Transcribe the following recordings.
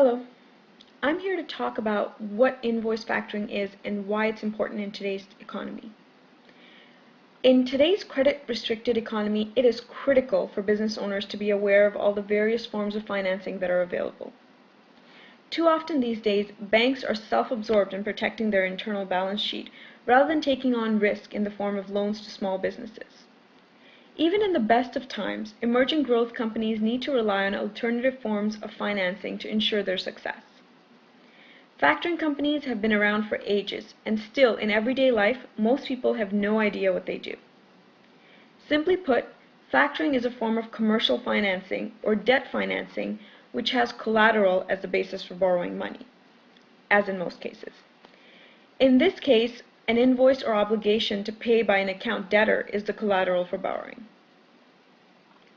Hello, I'm here to talk about what invoice factoring is and why it's important in today's economy. In today's credit-restricted economy, it is critical for business owners to be aware of all the various forms of financing that are available. Too often these days, banks are self-absorbed in protecting their internal balance sheet rather than taking on risk in the form of loans to small businesses. Even in the best of times, emerging growth companies need to rely on alternative forms of financing to ensure their success. Factoring companies have been around for ages, and still, in everyday life, most people have no idea what they do. Simply put, factoring is a form of commercial financing or debt financing which has collateral as the basis for borrowing money, as in most cases. In this case, an invoice or obligation to pay by an account debtor is the collateral for borrowing.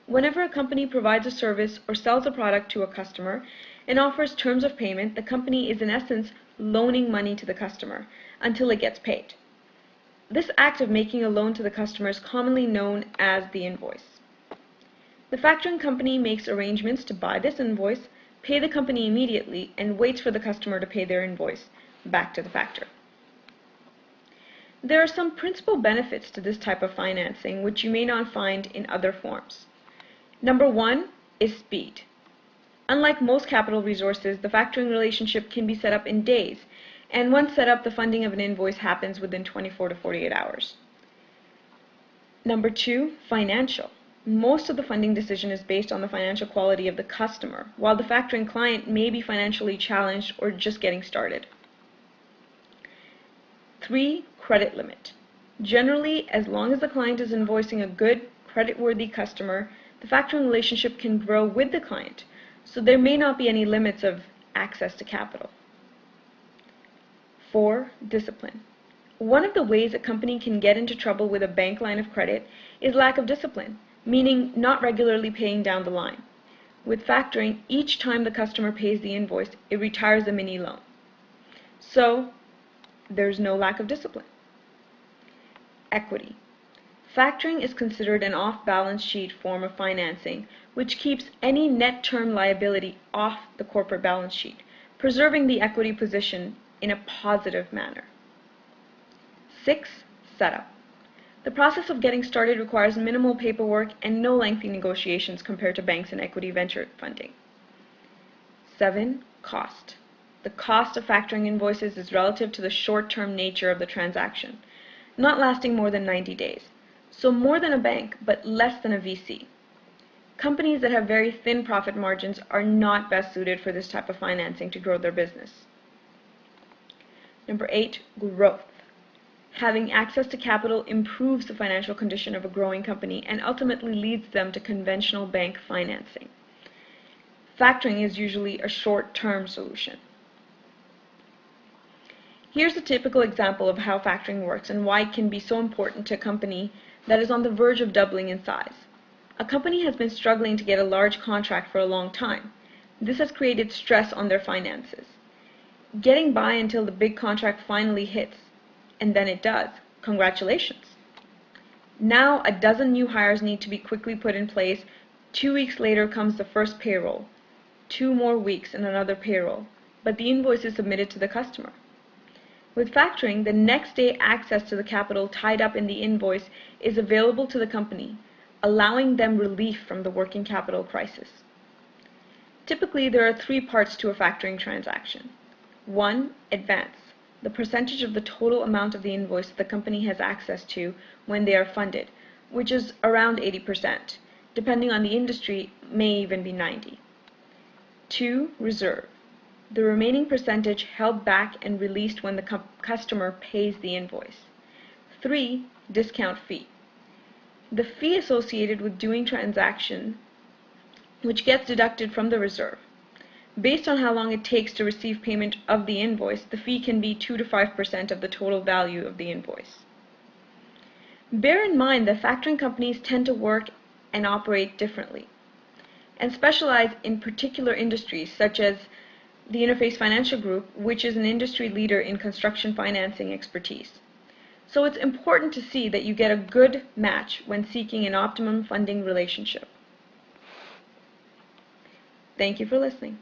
Whenever a company provides a service or sells a product to a customer and offers terms of payment, the company is in essence loaning money to the customer until it gets paid. This act of making a loan to the customer is commonly known as the invoice. The factoring company makes arrangements to buy this invoice, pay the company immediately, and waits for the customer to pay their invoice back to the factor. There are some principal benefits to this type of financing which you may not find in other forms. Number one is speed. Unlike most capital resources, the factoring relationship can be set up in days, and once set up, the funding of an invoice happens within 24 to 48 hours. Number two, financial. Most of the funding decision is based on the financial quality of the customer, while the factoring client may be financially challenged or just getting started. 3. Credit limit. Generally, as long as the client is invoicing a good, credit-worthy customer, the factoring relationship can grow with the client, so there may not be any limits of access to capital. 4. Discipline. One of the ways a company can get into trouble with a bank line of credit is lack of discipline, meaning not regularly paying down the line. With factoring, each time the customer pays the invoice, it retires a mini loan. So, there's no lack of discipline. Equity. Factoring is considered an off-balance sheet form of financing, which keeps any net term liability off the corporate balance sheet, preserving the equity position in a positive manner. 6. Setup. The process of getting started requires minimal paperwork and no lengthy negotiations compared to banks and equity venture funding. 7. Cost. The cost of factoring invoices is relative to the short-term nature of the transaction, not lasting more than 90 days, so more than a bank but less than a VC. Companies that have very thin profit margins are not best suited for this type of financing to grow their business. Number 8, growth. Having access to capital improves the financial condition of a growing company and ultimately leads them to conventional bank financing. Factoring is usually a short-term solution. Here's a typical example of how factoring works and why it can be so important to a company that is on the verge of doubling in size. A company has been struggling to get a large contract for a long time. This has created stress on their finances. Getting by until the big contract finally hits, and then it does. Congratulations! Now a dozen new hires need to be quickly put in place. 2 weeks later comes the first payroll. 2 more weeks and another payroll, but the invoice is submitted to the customer. With factoring, the next day access to the capital tied up in the invoice is available to the company, allowing them relief from the working capital crisis. Typically, there are 3 parts to a factoring transaction. 1. Advance, the percentage of the total amount of the invoice the company has access to when they are funded, which is around 80%. Depending on the industry, may even be 90%. 2. Reserve, the remaining percentage held back and released when the customer pays the invoice. 3. Discount fee, the fee associated with doing transaction which gets deducted from the reserve. Based on how long it takes to receive payment of the invoice, the fee can be 2 to 5% of the total value of the invoice. Bear in mind that factoring companies tend to work and operate differently and specialize in particular industries such as the Interface Financial Group, which is an industry leader in construction financing expertise. So it's important to see that you get a good match when seeking an optimum funding relationship. Thank you for listening.